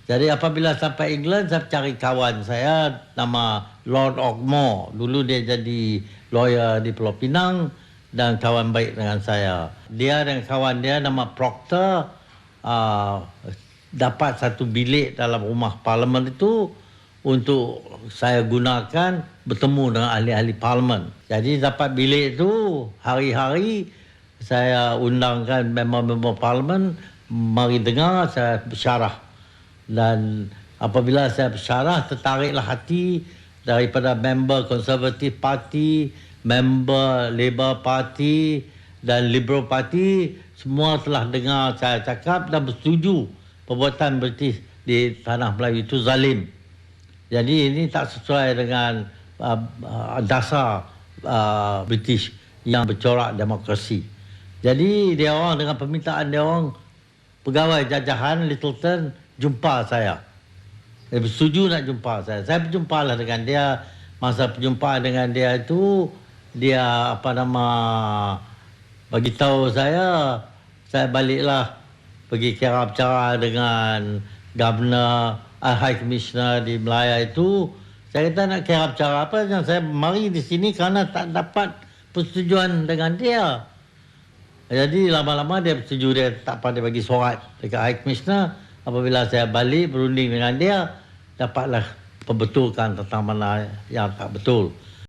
Jadi apabila sampai England, saya cari kawan saya nama Lord Ogmore. Dulu dia jadi lawyer di Pulau Pinang dan kawan baik dengan saya. Dia dan kawan dia nama Proctor dapat satu bilik dalam rumah parlimen itu untuk saya gunakan bertemu dengan ahli-ahli parlimen. Jadi dapat bilik itu hari-hari saya undangkan member-member parlimen mari dengar saya bersyarah. Dan apabila saya bersyarah, tertariklah hati daripada member Conservative Party, member Labour Party dan Liberal Party. Semua telah dengar saya cakap dan bersetuju perbuatan British di tanah Melayu itu zalim. Jadi ini tak sesuai dengan dasar British yang bercorak demokrasi. Jadi dia orang dengan permintaan dia orang, pegawai jajahan Littleton jumpa saya. Dia bersetuju nak jumpa saya. Saya berjumpalah dengan dia. Masa perjumpaan dengan dia itu, dia bagi tahu saya baliklah pergi kira bicara dengan Governor High Commissioner di Melaya itu. Saya kata nak kira bicara apa? Saya mari di sini kerana tak dapat persetujuan dengan dia. Jadi lama-lama dia bersetuju, dia tak pandai bagi surat dekat High Commissioner. Apabila saya balik berunding dengan dia, dapatlah pembetulkan tentang mana yang tak betul.